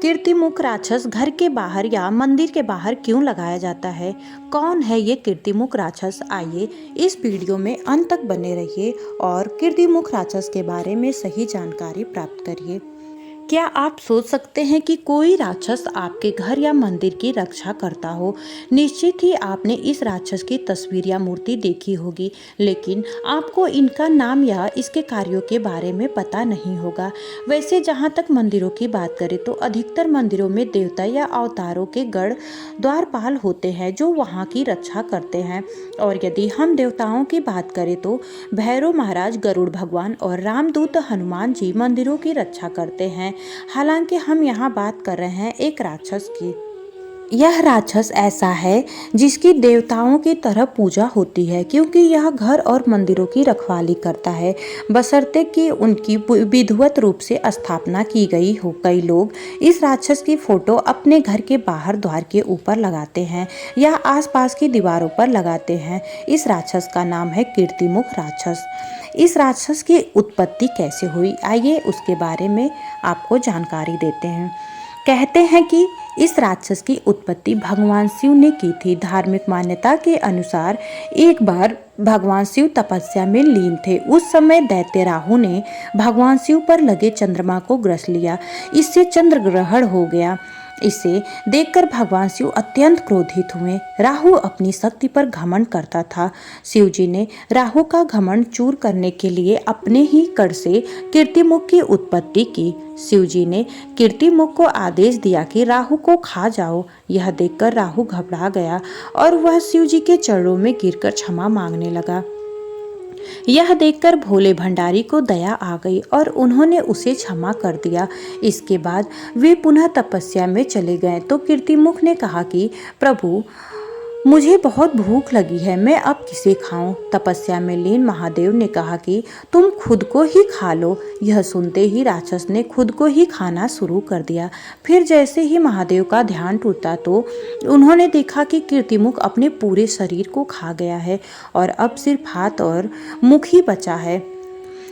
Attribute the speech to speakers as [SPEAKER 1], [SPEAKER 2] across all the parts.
[SPEAKER 1] कीर्तिमुख राक्षस घर के बाहर या मंदिर के बाहर क्यों लगाया जाता है? कौन है ये कीर्तिमुख राक्षस? आइए इस वीडियो में अंत तक बने रहिए और कीर्तिमुख राक्षस के बारे में सही जानकारी प्राप्त करिए। क्या आप सोच सकते हैं कि कोई राक्षस आपके घर या मंदिर की रक्षा करता हो? निश्चित ही आपने इस राक्षस की तस्वीर या मूर्ति देखी होगी, लेकिन आपको इनका नाम या इसके कार्यों के बारे में पता नहीं होगा। वैसे जहाँ तक मंदिरों की बात करें तो अधिकतर मंदिरों में देवता या अवतारों के गढ़ द्वारपाल होते हैं जो वहाँ की रक्षा करते हैं। और यदि हम देवताओं की बात करें तो भैरव महाराज, गरुड़ भगवान और रामदूत हनुमान जी मंदिरों की रक्षा करते हैं। हालांकि हम यहाँ बात कर रहे हैं एक राक्षस की। यह राक्षस ऐसा है जिसकी देवताओं की तरह पूजा होती है, क्योंकि यह घर और मंदिरों की रखवाली करता है, बशर्ते कि उनकी विधिवत रूप से स्थापना की गई हो। कई लोग इस राक्षस की फोटो अपने घर के बाहर द्वार के ऊपर लगाते हैं या आसपास की दीवारों पर लगाते हैं। इस राक्षस का नाम है कीर्तिमुख राक्षस। इस राक्षस की उत्पत्ति कैसे हुई, आइए उसके बारे में आपको जानकारी देते हैं। कहते हैं कि इस राक्षस की उत्पत्ति भगवान शिव ने की थी। धार्मिक मान्यता के अनुसार एक बार भगवान शिव तपस्या में लीन थे। उस समय दैत्य राहु ने भगवान शिव पर लगे चंद्रमा को ग्रस लिया। इससे चंद्र ग्रहण हो गया। इसे देखकर भगवान शिव अत्यंत क्रोधित हुए। राहु अपनी शक्ति पर घमंड करता था। शिव जी ने राहु का घमंड चूर करने के लिए अपने ही कड़ से कीर्तिमुख की उत्पत्ति की। शिव जी ने कीर्तिमुख को आदेश दिया कि राहु को खा जाओ। यह देखकर राहु घबरा गया और वह शिव जी के चरणों में गिरकर क्षमा मांगने लगा। यह देखकर भोले भंडारी को दया आ गई और उन्होंने उसे क्षमा कर दिया। इसके बाद वे पुनः तपस्या में चले गए तो कीर्तिमुख ने कहा कि प्रभु, मुझे बहुत भूख लगी है, मैं अब किसे खाऊं? तपस्या में लीन महादेव ने कहा कि तुम खुद को ही खा लो। यह सुनते ही राक्षस ने खुद को ही खाना शुरू कर दिया। फिर जैसे ही महादेव का ध्यान टूटा तो उन्होंने देखा कि कीर्तिमुख अपने पूरे शरीर को खा गया है और अब सिर्फ हाथ और मुख ही बचा है।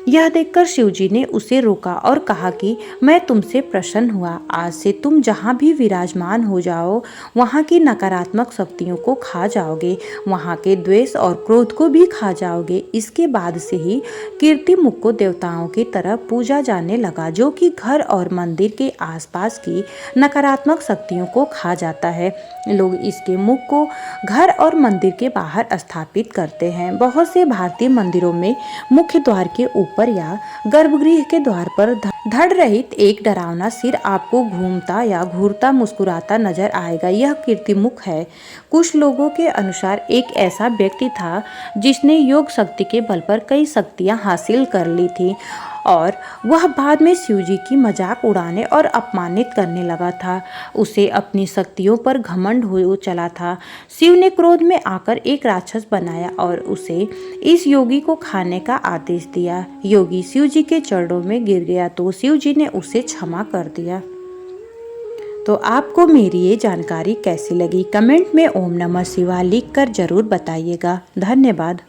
[SPEAKER 1] यह देखकर शिवजी ने उसे रोका और कहा कि मैं तुमसे प्रसन्न हुआ। आज से तुम जहाँ भी विराजमान हो जाओ वहाँ की नकारात्मक शक्तियों को खा जाओगे, वहाँ के द्वेष और क्रोध को भी खा जाओगे। इसके बाद से ही कीर्तिमुख को देवताओं की तरह पूजा जाने लगा, जो कि घर और मंदिर के आसपास की नकारात्मक शक्तियों को खा जाता है। लोग इसके मुख को घर और मंदिर के बाहर स्थापित करते हैं। बहुत से भारतीय मंदिरों में मुख्य द्वार के ऊपर या गर्भगृह के द्वार पर धड़ रहित एक डरावना सिर आपको घूमता या घूरता मुस्कुराता नजर आएगा। यह कीर्तिमुख है। कुछ लोगों के अनुसार एक ऐसा व्यक्ति था जिसने योग शक्ति के बल पर कई शक्तियां हासिल कर ली थी और वह बाद में शिवजी की मजाक उड़ाने और अपमानित करने लगा था। उसे अपनी शक्तियों पर घमंड हो चला था। शिव ने क्रोध में आकर एक राक्षस बनाया और उसे इस योगी को खाने का आदेश दिया। योगी शिवजी के चरणों में गिर गया तो शिवजी ने उसे क्षमा कर दिया। तो आपको मेरी ये जानकारी कैसी लगी? कमेंट में ओम नमः शिवाय लिखकर जरूर बताइएगा। धन्यवाद।